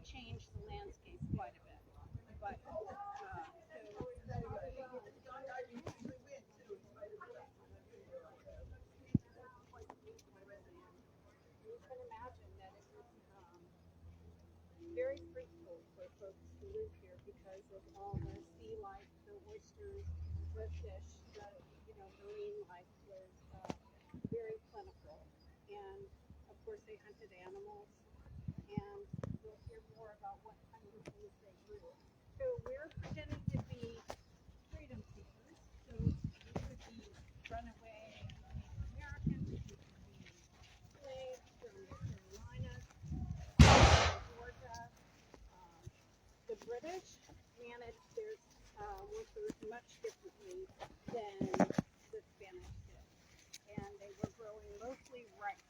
changed the landscape quite a bit. But you can imagine that it was very fruitful for folks to live here because of all the sea life, the oysters, the fish, marine life was very plentiful. And of course, they hunted animals, and we'll hear more about what kind of things they grew. So we're pretending to be freedom seekers. So we could be runaway Native Americans, we could be slaves from the Carolinas, Georgia. Um, the British managed their workers much differently than the Spanish did. And they were growing mostly rice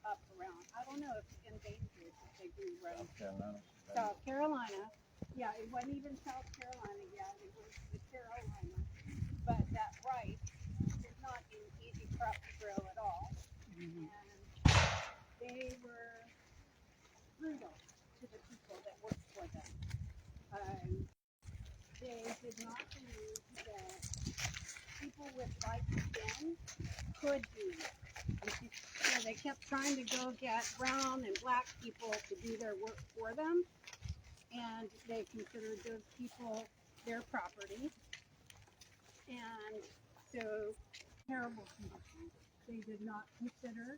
up around. I don't know if endangered if they grew rice. South Carolina. Yeah, it wasn't even South Carolina yet. It was the Carolinas. But that rice is not an easy crop to grow at all. Mm-hmm. And they were brutal to the people that worked for them. They did not believe that people with light skin could do it. So they kept trying to go get brown and black people to do their work for them, and they considered those people their property. And so terrible conditions. They did not consider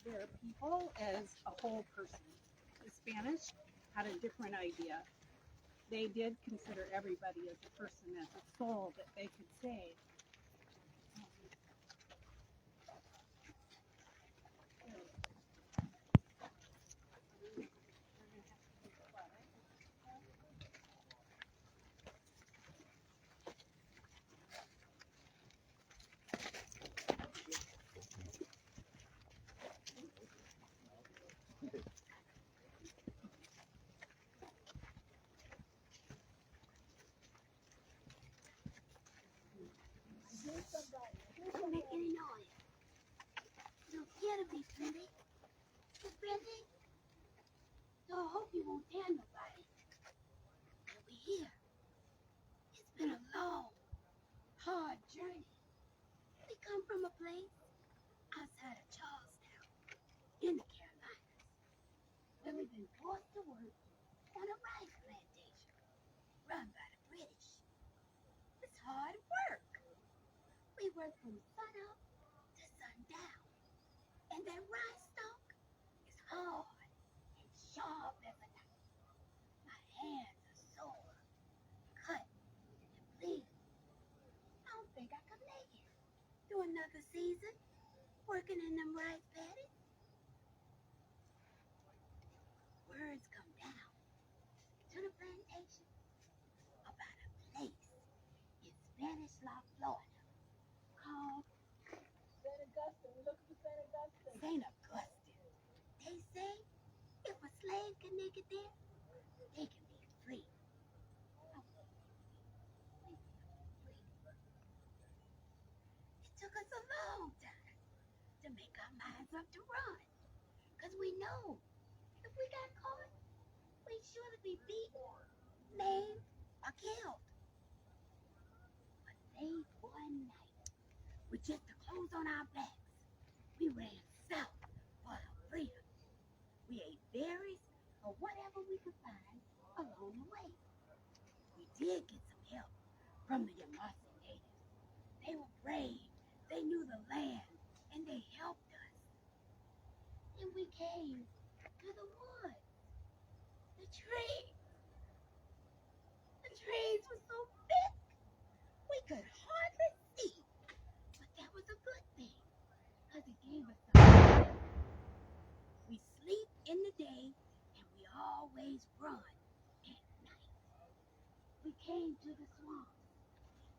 their people as a whole person. The Spanish had a different idea. They did consider everybody as a person, as a soul that they could save. Don't make any noise. Don't care to be friendly. You're friendly? So I hope you won't tell nobody. We'll be here. It's been a long, hard journey. We come from a place outside of Charlestown, in the Carolinas, where we've been forced to work on a rice plantation run by the British. It's hard work. We work from sunup to sundown, and that rice stalk is hard and sharp as a knife. My hands are sore, cut, and bleeding. I don't think I could make it through another season working in them rice paddies. Words come down to the plantation about a place in Spanish La Florida called St. Augustine. We're looking for St. Augustine. St. Augustine. They say if a slave can make it there, they can be free. It took us a long time to make our minds up to run, because we know if we got caught, we'd surely be beaten, maimed, or killed. But late one night, with just the clothes on our backs, we ran south for our freedom. We ate berries or whatever we could find along the way. We did get some help from the Mose natives. They were brave, they knew the land, and they helped us. And we came to the woods, the trees. The trees were so thick, we could hardly see. But that was a good thing, because it gave us something. We sleep in the day, and we always run at night. We came to the swamps.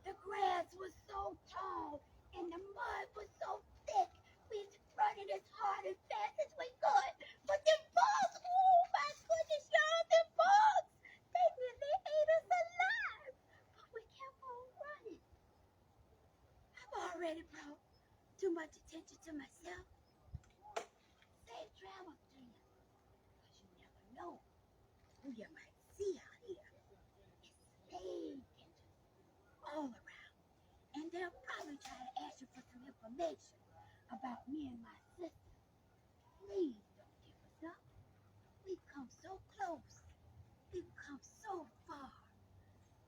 The grass was so tall, and the mud was so thick, we was running as hard and fast as we could. But them bugs, oh my goodness, y'all, them bugs, they really ate us alive. But we kept on running. I've already brought too much attention to myself. Safe travels to you, because you never know and my sister, please don't give us up. We've come so close. We've come so far.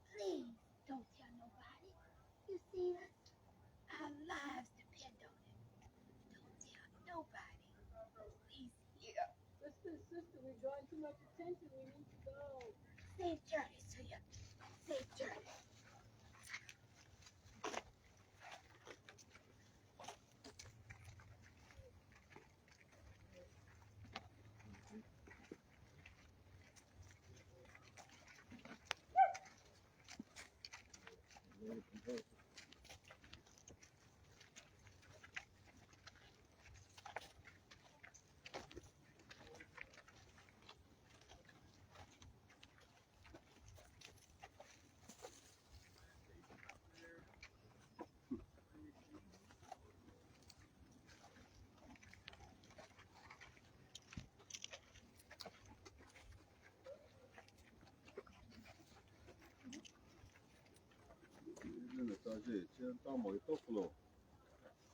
Please don't tell nobody. You see us? Our lives depend on it. Don't tell nobody. He's here. Sister, we're drawing too much attention. We need to go. Safe journey to you. Safe journey.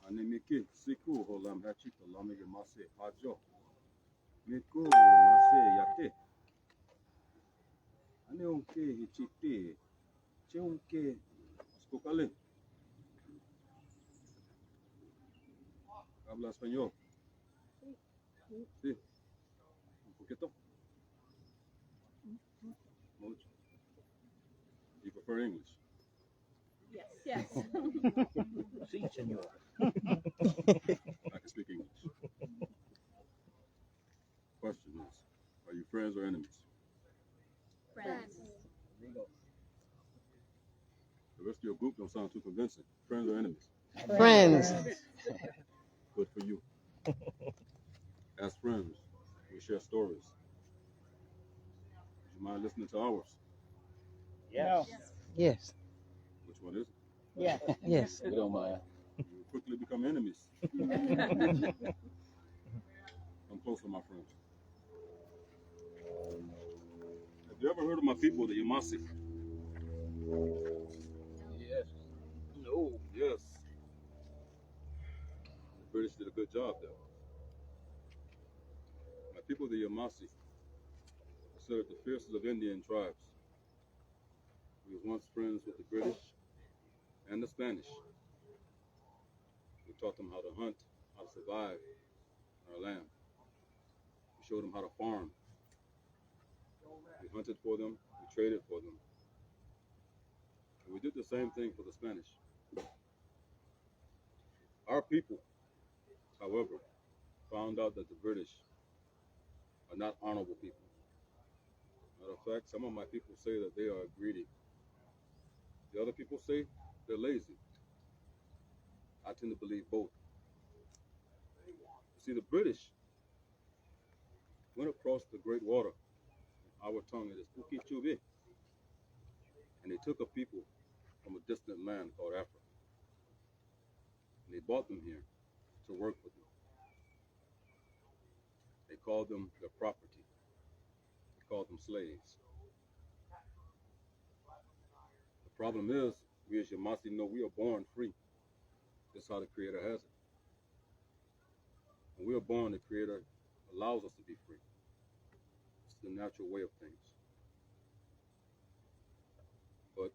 Anemeke siku holam hachito lamege mase hajo meko mase yate ane onke hichite che onke skokale habla español sí un poquito mucho you prefer English Yes. Sí, señor. I can speak English. Question is, are you friends or enemies? Friends. The rest of your group don't sound too convincing. Friends or enemies? Friends. Good for you. As friends, we share stories. Would you mind listening to ours? Yes. Yes. Which one is it? Yeah. Yes. We don't mind. You will quickly become enemies. Come closer, my friends. Have you ever heard of my people, the Yamasi? Yes. No. Yes. The British did a good job there. My people, the Yamasi, considered the fiercest of Indian tribes. We were once friends with the British and the Spanish. We taught them how to hunt, how to survive on our land. We showed them how to farm. We hunted for them, we traded for them. And we did the same thing for the Spanish. Our people, however, found out that the British are not honorable people. Matter of fact, some of my people say that they are greedy. The other people say they're lazy. I tend to believe both. You see, the British went across the Great Water. In our tongue, it is Pukichubi. And they took a people from a distant land called Africa. And they brought them here to work with them. They called them their property. They called them slaves. The problem is, we as Yamasi know we are born free. That's how the Creator has it. When we are born, the Creator allows us to be free. It's the natural way of things. But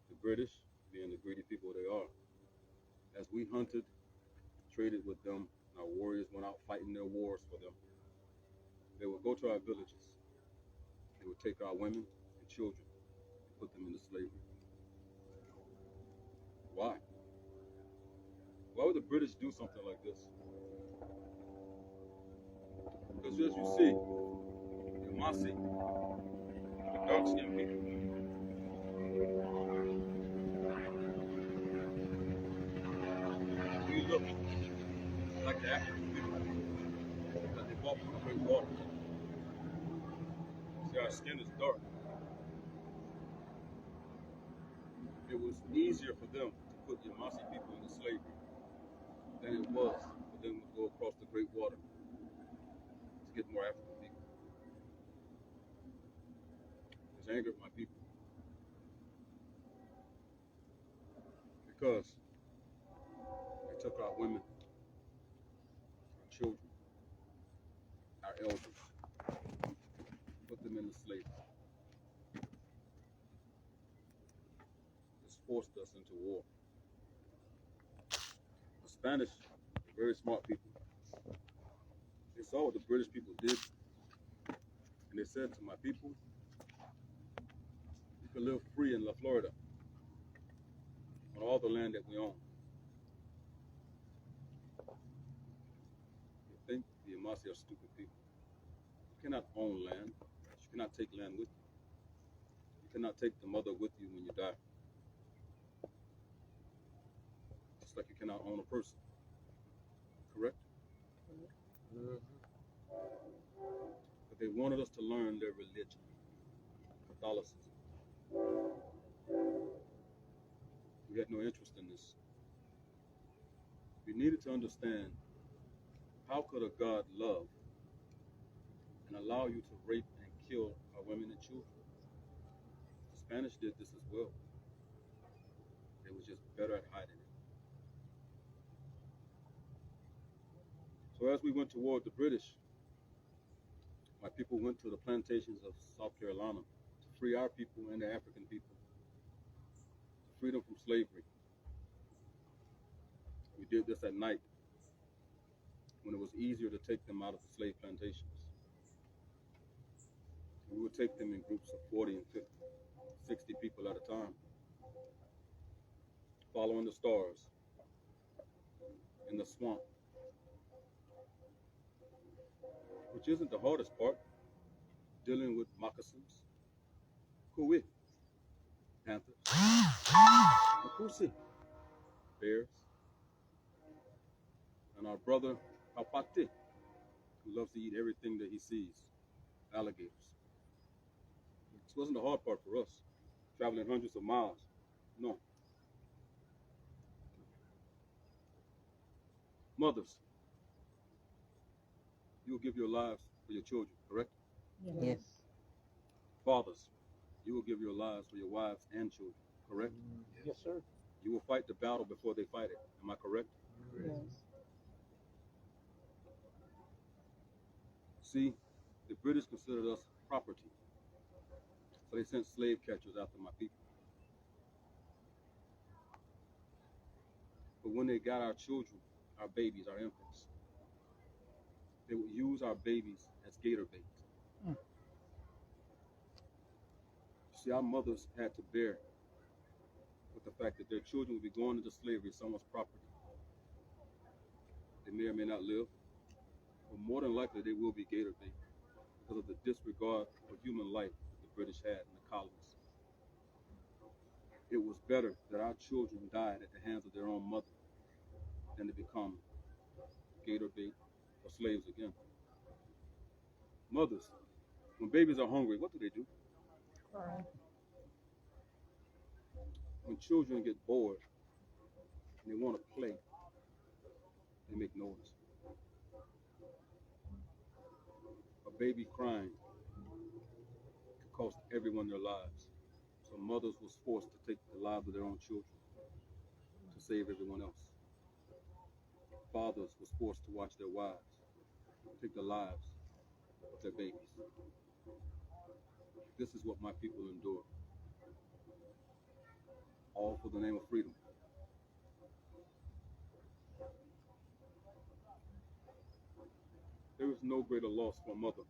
the British, being the greedy people they are, as we hunted, traded with them, and our warriors went out fighting their wars for them, they would go to our villages. They would take our women and children and put them into slavery. Why? Why would the British do something like this? Because as you see, the Masi, the dark-skinned people, we look like the African people that they bought from the Great Water. See, our skin is dark. It was easier for them to put Yamasi people into slavery than it was for them to go across the Great Water to get more African people. It's angered my people. Because they took our women, children, our elders, put them into slavery. It's forced us into war. The Spanish are very smart people. They saw what the British people did, and they said to my people, you can live free in La Florida on all the land that we own. You think the Yamasi are stupid people. You cannot own land. You cannot take land with you. You cannot take the mother with you when you die. Just like you cannot own a person. Correct? But they wanted us to learn their religion, Catholicism. We had no interest in this. We needed to understand, how could a God love and allow you to rape and kill our women and children? The Spanish did this as well. They were just better at hiding it. So as we went toward the British, my people went to the plantations of South Carolina to free our people and the African people, to free them from slavery. We did this at night when it was easier to take them out of the slave plantations. We would take them in groups of 40 and 50, 60 people at a time, following the stars in the swamp, which isn't the hardest part, dealing with moccasins, kuwi, panthers, makusi, bears, and our brother Kapati, who loves to eat everything that he sees, alligators. This wasn't the hard part for us, traveling hundreds of miles. No. Mothers, you will give your lives for your children, correct? Yes. Fathers, you will give your lives for your wives and children, correct? Yes, sir. You will fight the battle before they fight it. Am I correct? Yes. See, the British considered us property, so they sent slave catchers after my people. But when they got our children, our babies, our infants, they would use our babies as gator bait. See, our mothers had to bear with the fact that their children would be going into slavery, someone's property. They may or may not live, but more than likely they will be gator bait because of the disregard for human life that the British had in the colonies. It was better that our children died at the hands of their own mother than to become gator bait or slaves again. Mothers, when babies are hungry, what do? When children get bored and they want to play, they make noise. A baby crying could cost everyone their lives. So mothers was forced to take the lives of their own children to save everyone else. Fathers was forced to watch their wives take the lives of their babies. This is what my people endure. All for the name of freedom. There is no greater loss for a mother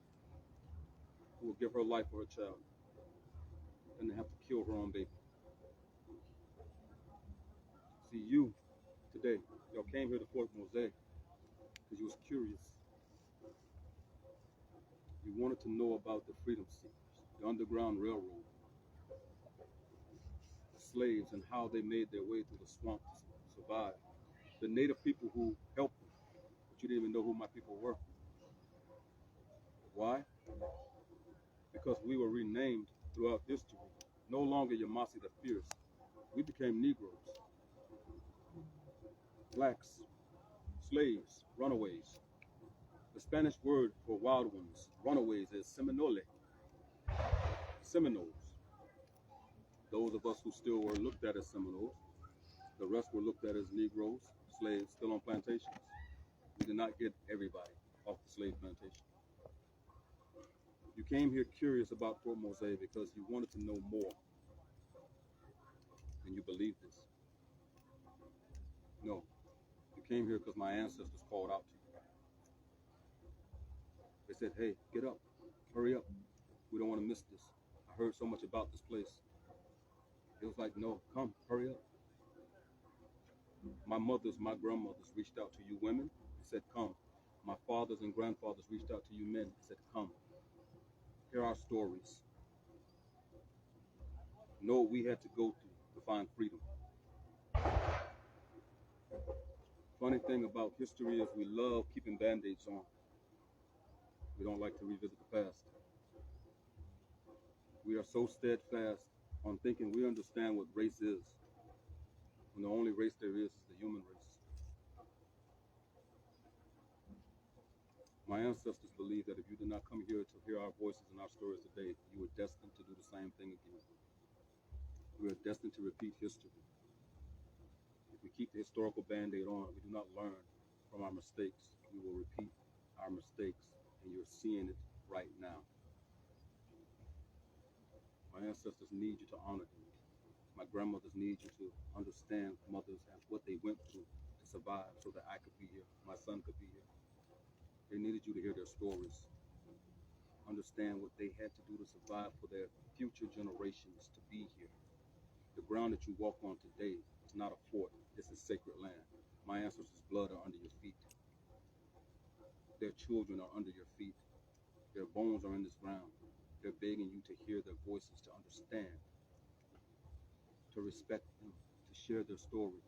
who will give her life for her child than to have to kill her own baby. See, you today, y'all came here to Fort Mose because you was curious. You wanted to know about the freedom seekers, the Underground Railroad, the slaves and how they made their way through the swamp to survive, the native people who helped them, but you didn't even know who my people were. Why? Because we were renamed throughout history. No longer Yamasi the Fierce. We became Negroes, blacks, slaves, runaways. The Spanish word for wild ones, runaways, is Seminole. Seminoles. Those of us who still were looked at as Seminoles, the rest were looked at as Negroes, slaves, still on plantations. We did not get everybody off the slave plantation. You came here curious about Fort Mose because you wanted to know more, and you believe this. No, you came here because my ancestors called out to you. They said, hey, get up, hurry up. We don't want to miss this. I heard so much about this place. It was like, no, come, hurry up. My mothers, my grandmothers reached out to you women and said, come. My fathers and grandfathers reached out to you men and said, come. Hear our stories. Know what we had to go through to find freedom. Funny thing about history is we love keeping band-aids on. We don't like to revisit the past. We are so steadfast on thinking we understand what race is, when the only race there is the human race. My ancestors believed that if you did not come here to hear our voices and our stories today, you were destined to do the same thing again. We are destined to repeat history. If we keep the historical band-aid on, we do not learn from our mistakes. We will repeat our mistakes, and you're seeing it right now. My ancestors need you to honor them. My grandmothers need you to understand mothers and what they went through to survive so that I could be here, my son could be here. They needed you to hear their stories, understand what they had to do to survive for their future generations to be here. The ground that you walk on today is not a fort, it's a sacred land. My ancestors' blood are under your feet. Their children are under your feet. Their bones are in this ground. They're begging you to hear their voices, to understand, to respect them, to share their story.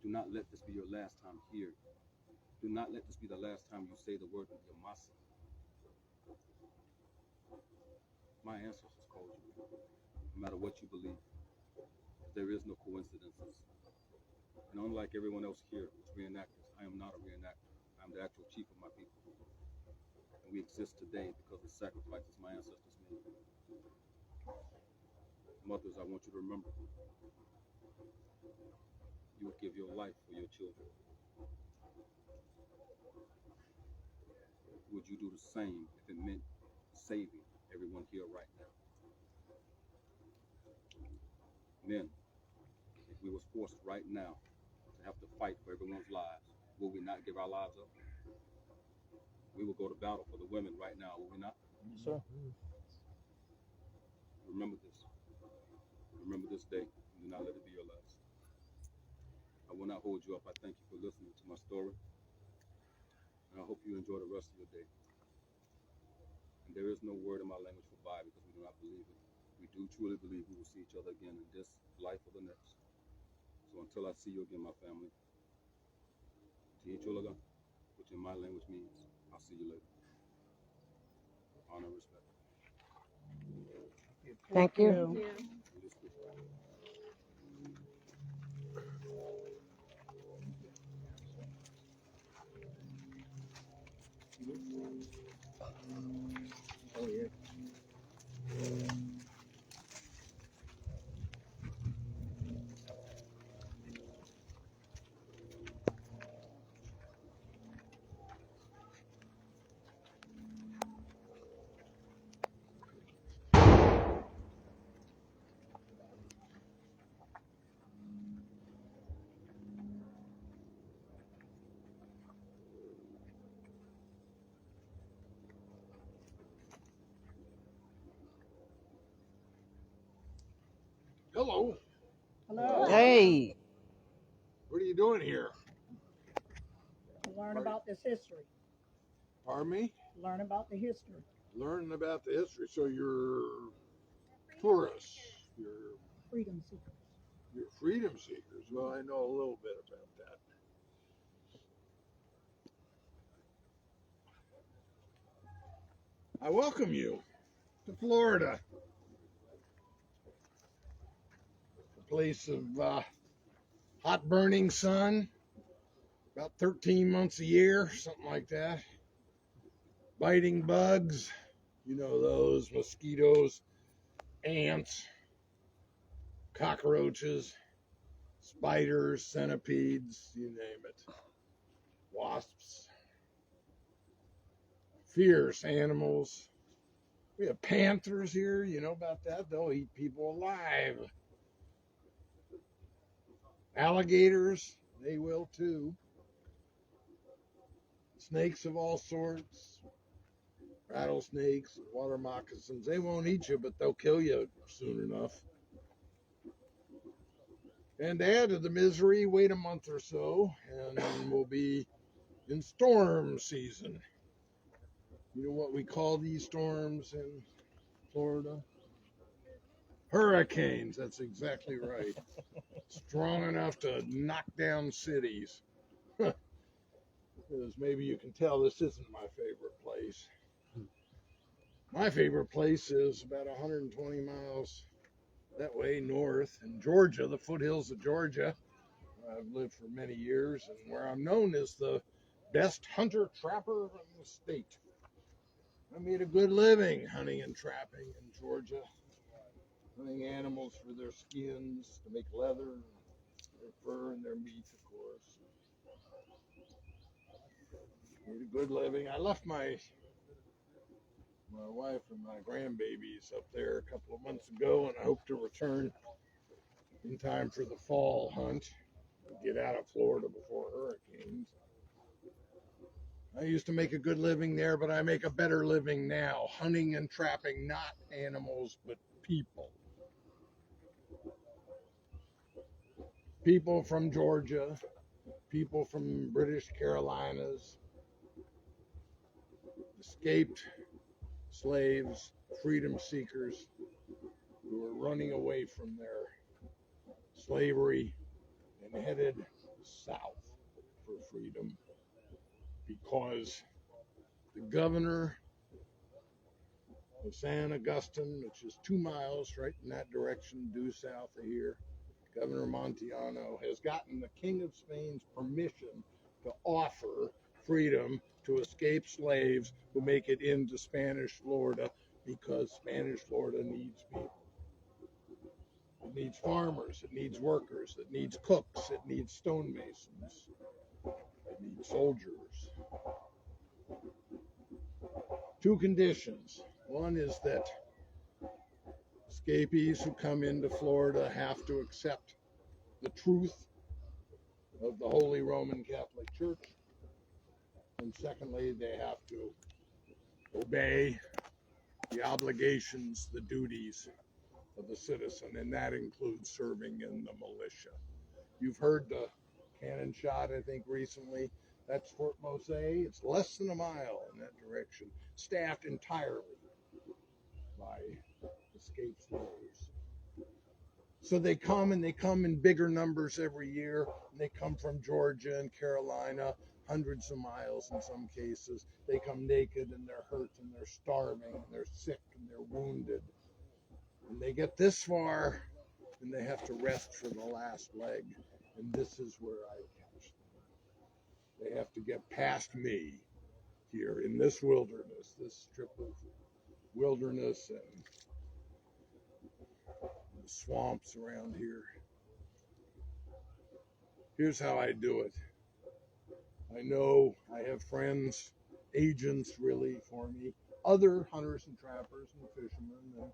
Do not let this be your last time here. Do not let this be the last time you say the word Yamasi. My ancestors called you, no matter what you believe. There is no coincidences. And unlike everyone else here who's reenactors, I am not a reenactor. I'm the actual chief of my people. And we exist today because of the sacrifices my ancestors made. Mothers, I want you to remember, you would give your life for your children. Would you do the same if it meant saving everyone here right now? Men, if we was forced right now to have to fight for everyone's lives, will we not give our lives up? We will go to battle for the women right now, will we not? Yes, sir. Remember this. Remember this day. Do not let it be your last. I will not hold you up. I thank you for listening to my story. And I hope you enjoy the rest of your day. And there is no word in my language for bye because we do not believe it. We do truly believe we will see each other again in this life or the next. So until I see you again, my family, Ti'ichulaga, which in my language means I'll see you later. Honor and respect. Thank you. Yeah. You just speak. Oh, yeah. Hello. Hello. Hey, What are you doing here? Learn about this history. Pardon me? Learn about the history. Learning about the history. So you're tourists. Freedom seekers. You're freedom seekers. Well, I know a little bit about that. I welcome you to Florida. A place of hot burning sun, about 13 months a year, something like that. Biting bugs, you know those, mosquitoes, ants, cockroaches, spiders, centipedes, you name it. wasps, fierce animals. We have panthers here. You know about that? They'll eat people alive. Alligators, they will too. Snakes of all sorts, rattlesnakes, water moccasins. They won't eat you, but they'll kill you soon enough. And to add to the misery, wait a month or so, and then we'll be in storm season. You know what we call these storms in Florida? Hurricanes. That's exactly right. Strong enough to knock down cities. As maybe you can tell, this isn't my favorite place. My favorite place is about 120 miles that way north in Georgia, the foothills of Georgia. I've lived for many years, and where I'm known as the best hunter-trapper in the state. I made a good living hunting and trapping in Georgia, hunting animals for their skins, to make leather, their fur, and their meat, of course. Made a good living. I left my wife and my grandbabies up there a couple of months ago, and I hope to return in time for the fall hunt, get out of Florida before hurricanes. I used to make a good living there, but I make a better living now, hunting and trapping not animals, but people. People from Georgia, people from British Carolinas, escaped slaves, freedom seekers who were running away from their slavery and headed south for freedom because the governor of San Augustine, which is 2 miles right in that direction due south of here, Governor Montiano, has gotten the King of Spain's permission to offer freedom to escaped slaves who make it into Spanish Florida because Spanish Florida needs people. It needs farmers, it needs workers, it needs cooks, it needs stonemasons, it needs soldiers. 2 conditions. One is that escapees who come into Florida have to accept the truth of the Holy Roman Catholic Church. And secondly, they have to obey the obligations, the duties of the citizen, and that includes serving in the militia. You've heard the cannon shot, I think, recently. That's Fort Mose. It's less than a mile in that direction, staffed entirely by escaped slaves. So they come in bigger numbers every year. And they come from Georgia and Carolina, hundreds of miles in some cases. They come naked and they're hurt and they're starving and they're sick and they're wounded. And they get this far and they have to rest for the last leg. And this is where I catch them. They have to get past me here in this wilderness, this strip of wilderness and the swamps around here. Here's how I do it. I know I have friends, agents really for me, other hunters and trappers and fishermen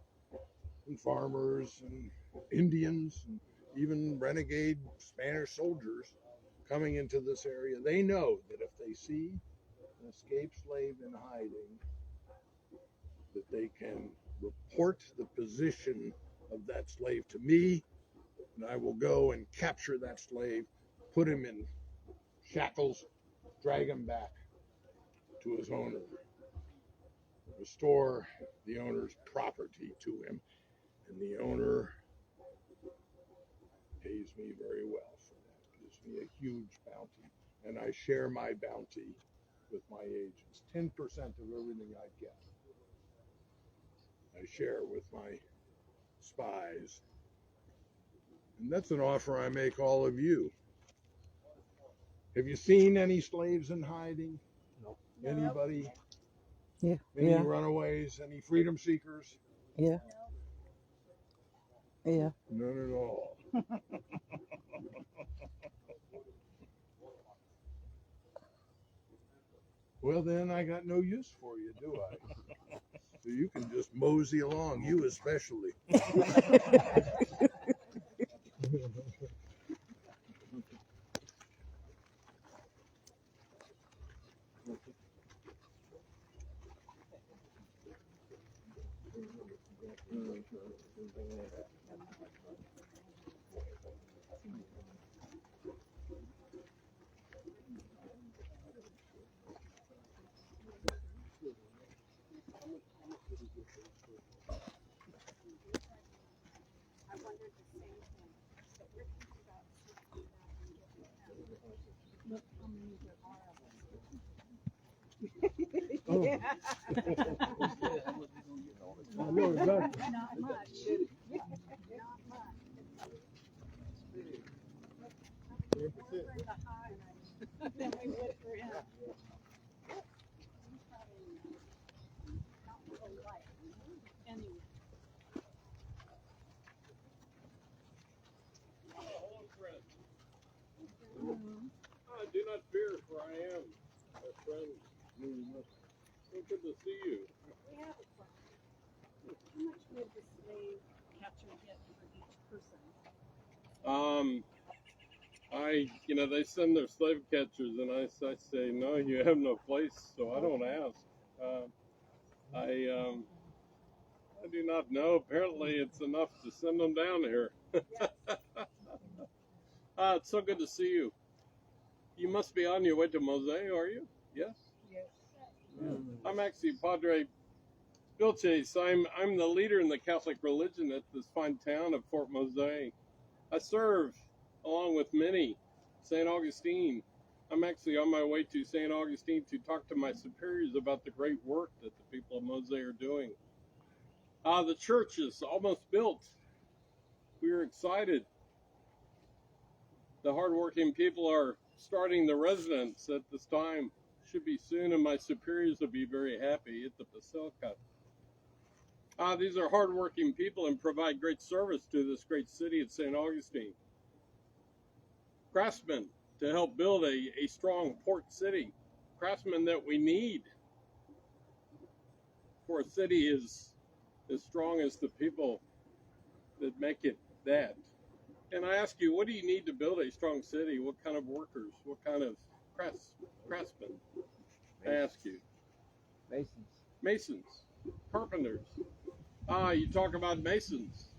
and farmers and Indians and even renegade Spanish soldiers coming into this area. They know that if they see an escaped slave in hiding, that they can report the position of that slave to me, and I will go and capture that slave, put him in shackles, drag him back to his owner, restore the owner's property to him, and the owner pays me very well for that, gives me a huge bounty, and I share my bounty with my agents. 10% of everything I get, I share with my spies. And that's an offer I make all of you. Have you seen any slaves in hiding? No. Anybody? Yeah. Any Yeah. runaways? Any freedom seekers? Yeah. Yeah. None at all. Well, then I got no use for you, do I? So you can just mosey along, you especially. I wondered the same thing. But we're thinking about something that we get with him. Look how many there are of us. Oh. Yeah. I know exactly. Not much. Not much. More for the high than we would for him. He's probably not so light. Anyway. Do not fear, for I am a friend. So good to see you. We have a question. How much would the slave catcher get for each person? They send their slave catchers, and I say, no, you have no place, so I don't ask. I do not know. Apparently, it's enough to send them down here. Yes. It's so good to see you. You must be on your way to Mose, are you? Yes. Yes. I'm actually Padre Vilches. I'm the leader in the Catholic religion at this fine town of Fort Mose. I serve, along with many, St. Augustine. I'm actually on my way to St. Augustine to talk to my superiors about the great work that the people of Mose are doing. The church is almost built. We're excited. The hardworking people are starting the residence at this time. Should be soon, and my superiors will be very happy at the Basilica. These are hardworking people and provide great service to this great city of St. Augustine. Craftsmen to help build a strong port city. Craftsmen that we need for a city as strong as the people that make it that. And I ask you, what do you need to build a strong city? What kind of workers? What kind of craftsmen? I ask you. Masons, carpenters. You talk about masons.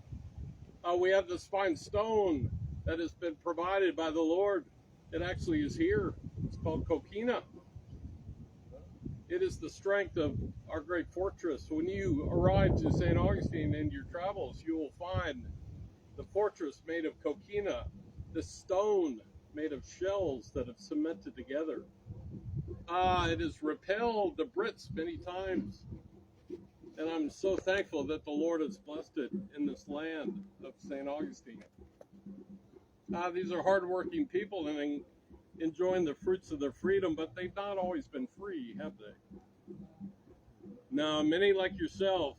We have this fine stone that has been provided by the Lord. It actually is here. It's called coquina. It is the strength of our great fortress. When you arrive to St. Augustine in your travels, you will find the fortress made of coquina, the stone made of shells that have cemented together. It has repelled the Brits many times. And I'm so thankful that the Lord has blessed it in this land of St. Augustine. These are hardworking people and enjoying the fruits of their freedom, but they've not always been free, have they? Now, many like yourself,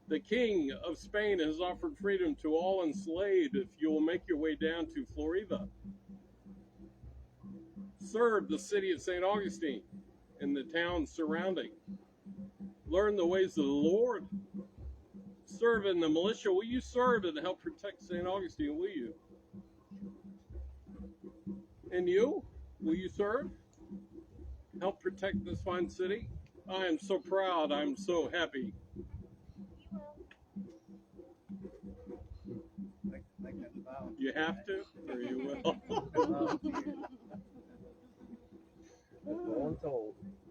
the King of Spain has offered freedom to all enslaved if you will make your way down to Florida. Serve the city of St. Augustine and the towns surrounding. Learn the ways of the Lord. Serve in the militia. Will you serve and help protect St. Augustine, will you? And you? Will you serve? Help protect this fine city? I am so proud. I'm so happy. You have to, or you will.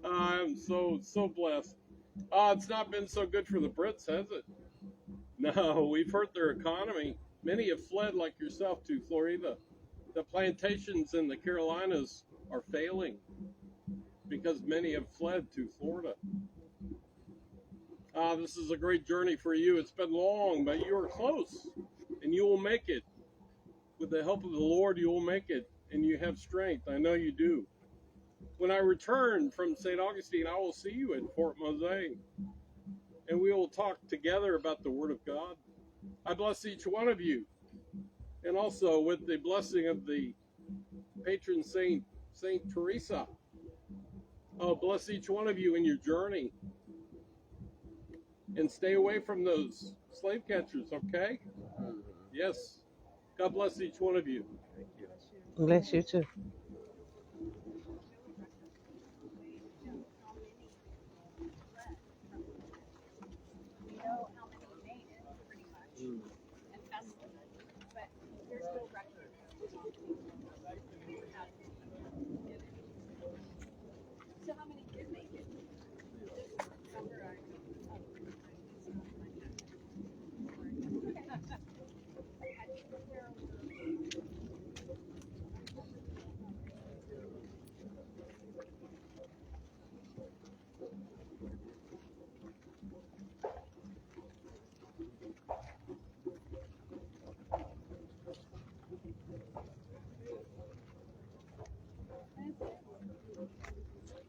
I'm so blessed. It's not been so good for the Brits, has it? No, we've hurt their economy. Many have fled, like yourself, to Florida. The plantations in the Carolinas are failing because many have fled to Florida. This is a great journey for you. It's been long, but you are close, and you will make it. With the help of the Lord, you will make it, and you have strength. I know you do. When I return from St. Augustine, I will see you at Fort Mose, and we will talk together about the Word of God. I bless each one of you, and also with the blessing of the patron saint, Saint Teresa. Bless each one of you in your journey. And stay away from those slave catchers, okay? Yes. God bless each one of you. Bless you too. We know how many made it, pretty much, and estimated, but there's no record. So how many did make it? This number I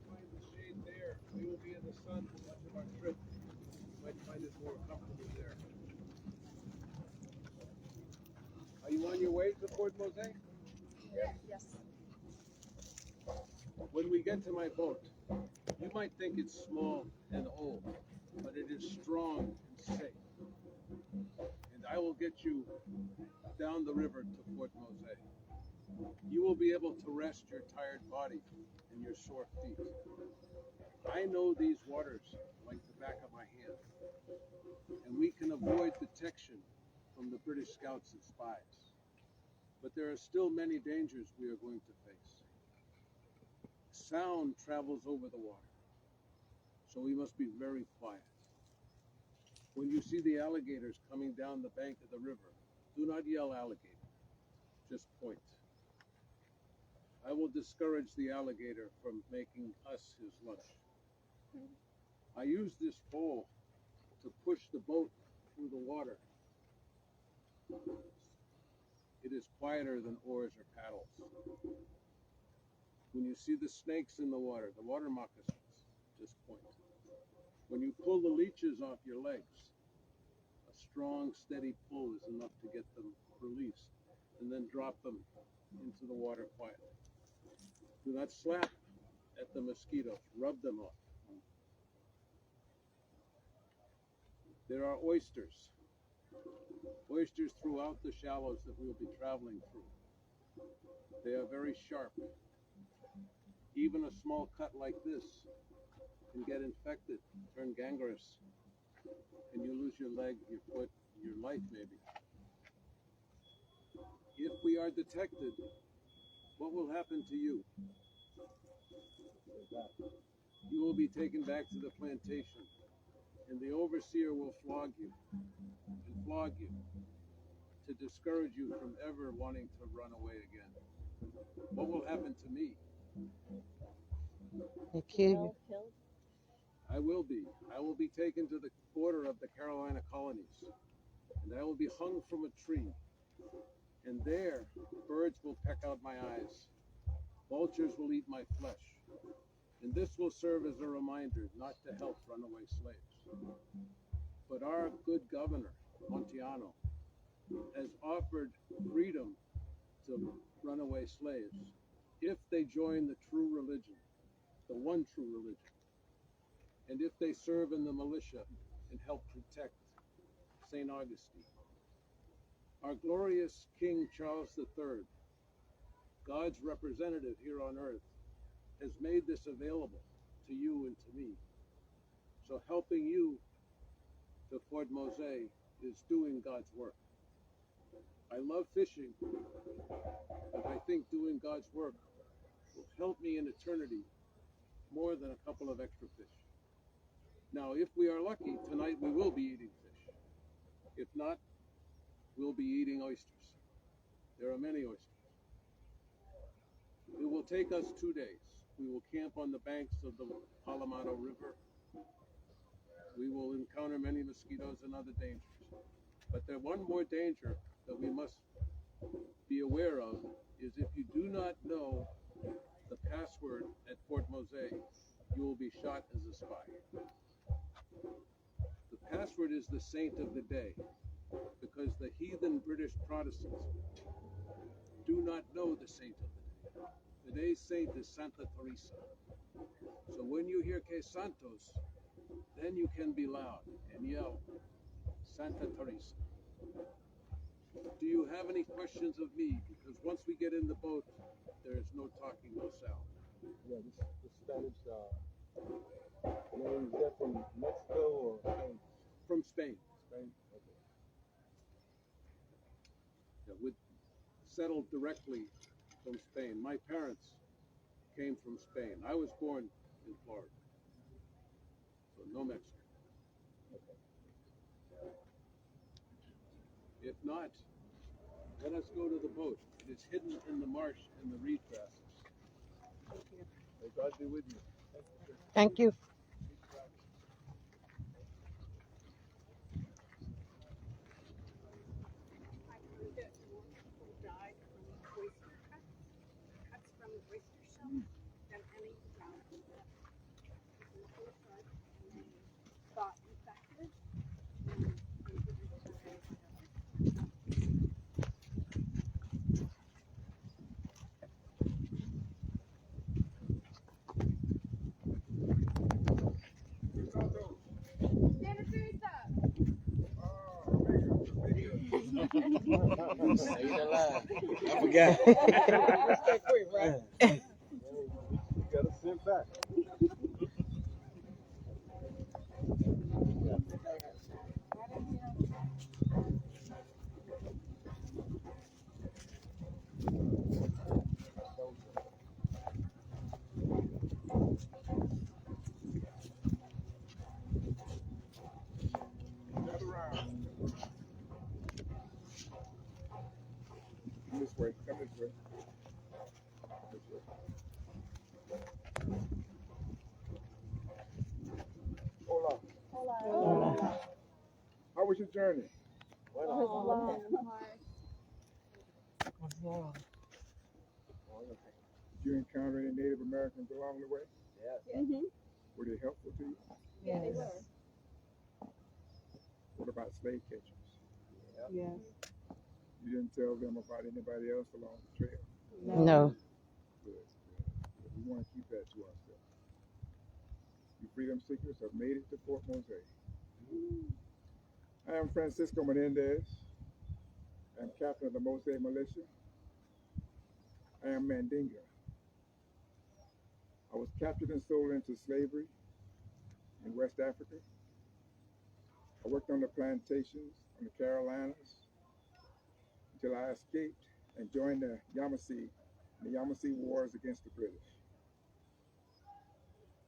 Find the shade there. We will be in the sun for much of our trip. You might find it more comfortable there. Are you on your way to Port Mose? yes. When we get to my boat, you might think it's small and old, but it is strong and safe. And I will get you down the river to Port Mose. You will be able to rest your tired body and your sore feet. I know these waters like the back of my hand, and we can avoid detection from the British scouts and spies. But there are still many dangers we are going to face. Sound travels over the water, so we must be very quiet. When you see the alligators coming down the bank of the river, do not yell alligator, just point. I will discourage the alligator from making us his lunch. I use this pole to push the boat through the water. It is quieter than oars or paddles. When you see the snakes in the water moccasins, just point. When you pull the leeches off your legs, a strong, steady pull is enough to get them released, and then drop them into the water quietly. Do not slap at the mosquitoes, rub them off. There are oysters throughout the shallows that we will be traveling through. They are very sharp. Even a small cut like this can get infected, turn gangrenous, and you lose your leg, your foot, your life maybe. If we are detected, what will happen to you? You will be taken back to the plantation, and the overseer will flog you to discourage you from ever wanting to run away again. What will happen to me? They kill you. I will be taken to the border of the Carolina colonies, and I will be hung from a tree. And there, birds will peck out my eyes. Vultures will eat my flesh. And this will serve as a reminder not to help runaway slaves. But our good governor, Montiano, has offered freedom to runaway slaves if they join the true religion, the one true religion, and if they serve in the militia and help protect St. Augustine. Our glorious King Charles III, God's representative here on earth, has made this available to you and to me. So helping you to Fort Mose is doing God's work. I love fishing, but I think doing God's work will help me in eternity more than a couple of extra fish. Now, if we are lucky, tonight we will be eating fish. If not, we'll be eating oysters. There are many oysters. It will take us 2 days. We will camp on the banks of the Palomado River. We will encounter many mosquitoes and other dangers. But there's one more danger that we must be aware of is if you do not know the password at Fort Mose, you will be shot as a spy. The password is the saint of the day because the heathen British Protestants do not know the saint of the day. Today's saint is Santa Teresa. So when you hear Que Santos, then you can be loud and yell, Santa Teresa. Do you have any questions of me? Because once we get in the boat, there's no talking, no sound. Yeah, this Spanish name, is that from Mexico or Spain? From Spain. Spain? Okay. Yeah, we settled directly from Spain. My parents came from Spain. I was born in Florida, so no Mexican. If not, let us go to the boat. It is hidden in the marsh and the reed grasses. May God be with you. Thank you. I heard that more people died from oyster cuts from oyster shells than any that people tried and they got infected and they didn't survive. Santa Teresa. Stayed alive. I forgot. That quick, right? You gotta sit back. Another round. Come this way. Come this way. This way. Hola. Hola. How was your journey? Long. Did you encounter any Native Americans along the way? Mm-hmm. Were they helpful to you? Yeah, they were. What about slave catchers? Yes. You didn't tell them about anybody else along the trail? No. Good. We want to keep that to ourselves. You freedom seekers have made it to Fort Mose. I am Francisco Menendez. I am captain of the Mose militia. I am Mandinga. I was captured and sold into slavery in West Africa. I worked on the plantations in the Carolinas until I escaped and joined the Yamasee Wars against the British.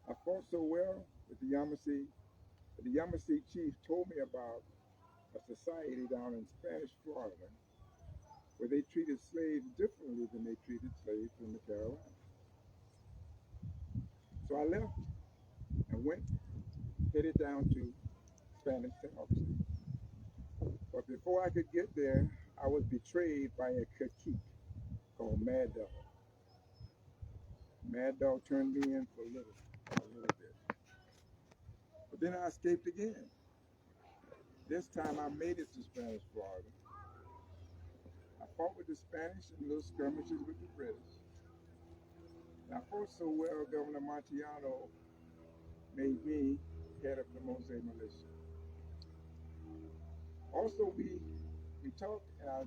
I fought so well with the Yamasee that the Yamasee chief told me about a society down in Spanish Florida where they treated slaves differently than they treated slaves in the Carolinas. So I left and went, headed down to Spanish St. Augustine. But before I could get there, I was betrayed by a cacique called Mad Dog. Mad Dog turned me in for a little bit. But then I escaped again. This time I made it to Spanish Florida. I fought with the Spanish in little skirmishes with the British. And I fought so well, Governor Montiano made me head of the Mose militia. Also, we talked and I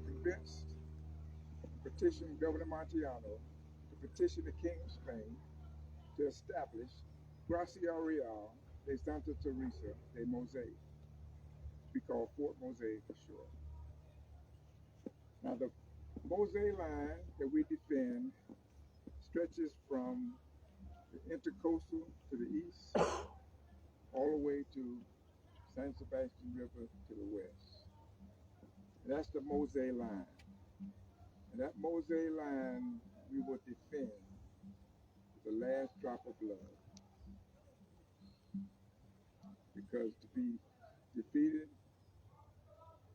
convinced, petitioned Governor Montiano to petition the King of Spain to establish Gracia Real de Santa Teresa de Mose, to be called Fort Mose for short. Now the Mose line that we defend stretches from the intercoastal to the east, all the way to San Sebastian River to the west. And that's the Mose line. And that Mose line we will defend the last drop of blood. Because to be defeated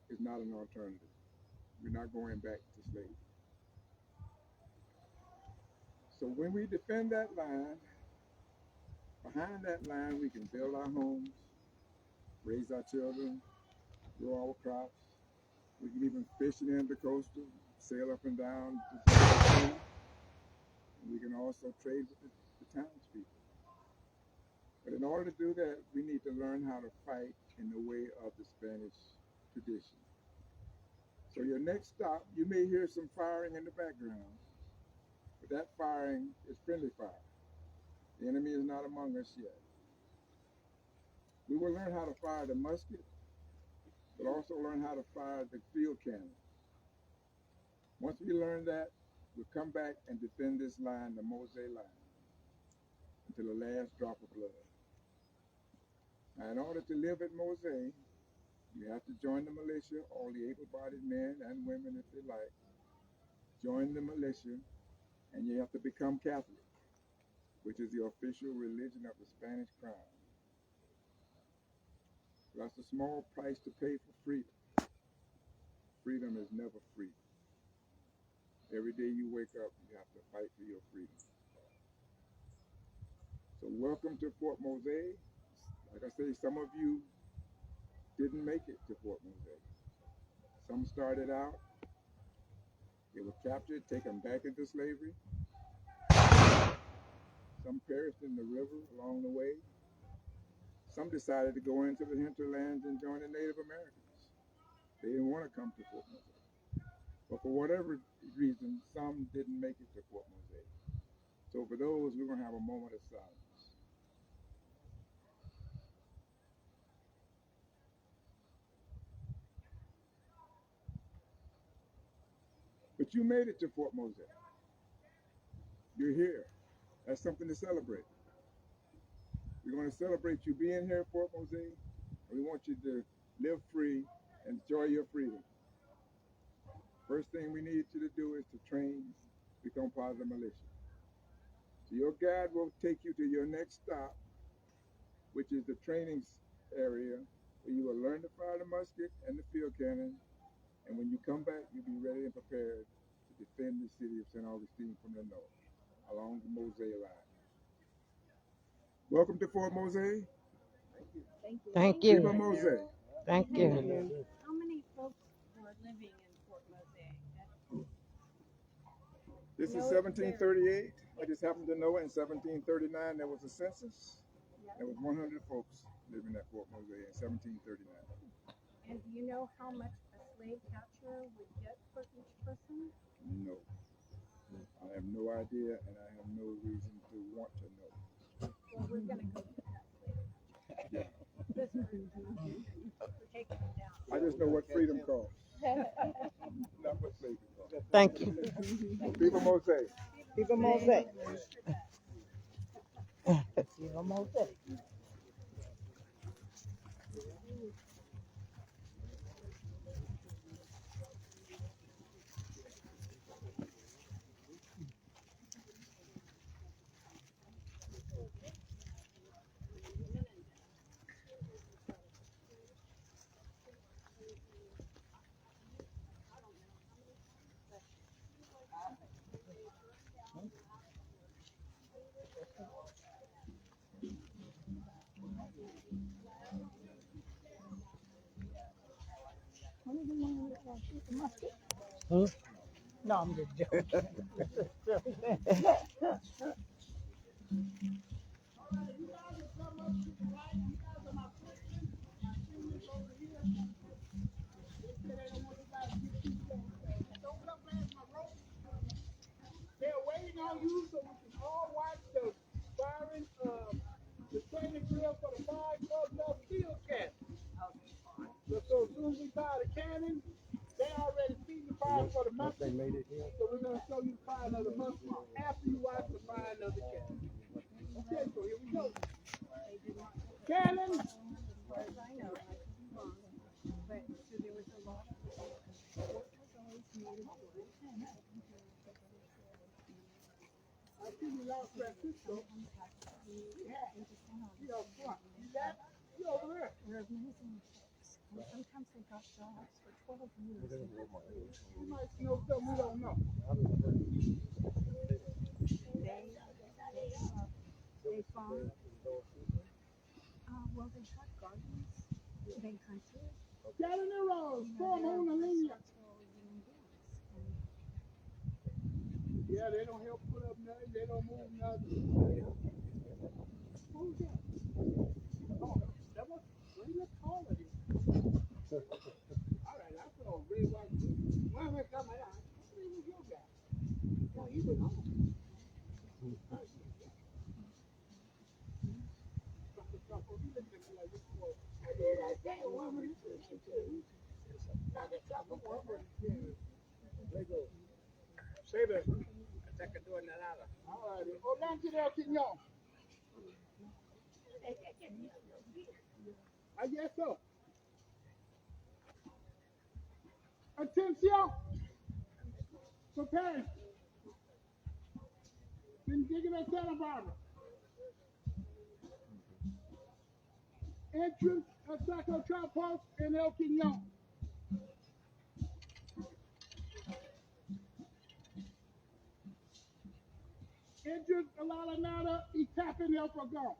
is not an alternative. We're not going back to slavery. So when we defend that line, behind that line we can build our homes, raise our children, grow our crops. We can even fish in the intercoastal, sail up and down the sea. We can also trade with the townspeople. But in order to do that, we need to learn how to fight in the way of the Spanish tradition. So your next stop, you may hear some firing in the background, but that firing is friendly fire. The enemy is not among us yet. We will learn how to fire the musket, but also learn how to fire the field cannon. Once we learn that, we'll come back and defend this line, the Mose line, until the last drop of blood. Now, in order to live at Mose, you have to join the militia, all the able-bodied men and women, if they like. Join the militia, and you have to become Catholic, which is the official religion of the Spanish crown. That's a small price to pay for freedom. Freedom is never free. Every day you wake up, you have to fight for your freedom. So welcome to Fort Mose. Like I say, some of you didn't make it to Fort Mose. Some started out, they were captured, taken back into slavery. Some perished in the river along the way. Some decided to go into the hinterlands and join the Native Americans. They didn't want to come to Fort Mose. But for whatever reason, some didn't make it to Fort Mose. So for those, we're going to have a moment of silence. But you made it to Fort Mose. You're here. That's something to celebrate. We're going to celebrate you being here at Fort Mose, and we want you to live free and enjoy your freedom. First thing we need you to do is to train, become part of the militia. So your guide will take you to your next stop, which is the training area, where you will learn to fire the musket and the field cannon, and when you come back, you'll be ready and prepared to defend the city of St. Augustine from the north, along the Mose line. Welcome to Fort Mose. Thank you. Thank Viva you. Mose. Thank you. How many folks were living in Fort Mose? This is 1738. I just happened to know in 1739 there was a census. There was 100 folks living at Fort Mose in 1739. And do you know how much a slave catcher would get for each person? No. I have no idea, and I have no reason to want to know. Well, we're going to go get that slave catcher. Yeah. This group, we're taking them down. I just know what freedom costs, not what slavery costs. Thank you. Viva Mose. Viva Mose. Viva Mose. Hmm? No, I'm just joking. They're waiting on you so we can all watch the firing the training drill for the 5 field cannon. So as soon as we fire the cannon, they already see the fire for the musket. So we're going to show you the firing of the musket after you watch the firing of the cannon. Okay, so here we go. Cannon. I know, but so there was a lot of what was always needed for it. I see you lost Francisco. Yeah. You up front. You got you over there. They're amazing folks. And sometimes they got jobs for 12 years. You might know something we don't know. They farmed. Well, they had gardens. They hunted. Caraneros, from on the linea. Structural human beings. Yeah, they don't help put up nothing. They don't move nothing. Who's that? Oh, that was really tall of you. All right, I put on red, white, blue. When we come out, he was your guy. No, he was home. Say that. All right. Olante del Quignon. I guess so. Attention. Prepare. Been digging at Santa Barbara. Entrance of Saco Trout Post in El Quignon. Entrance a la nada y tapping El Fogón.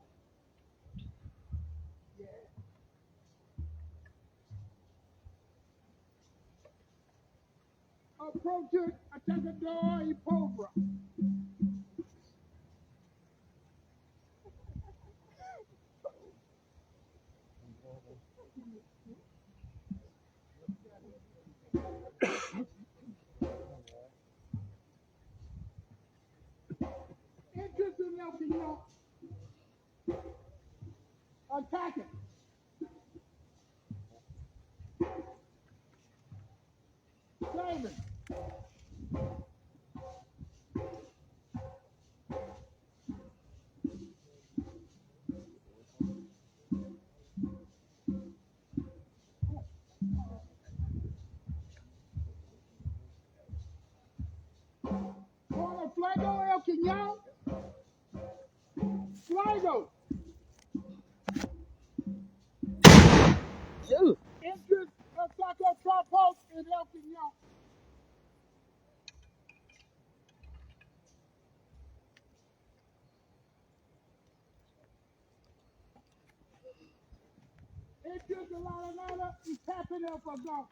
Approach Atacador y Pobra. Entrance in El Quignon. Attacking. Saving. Corner Flago El Quignon. Flago. Entrance of Saco Trout Post in El Quignon. Entrance a la nada y tapping El Fogón.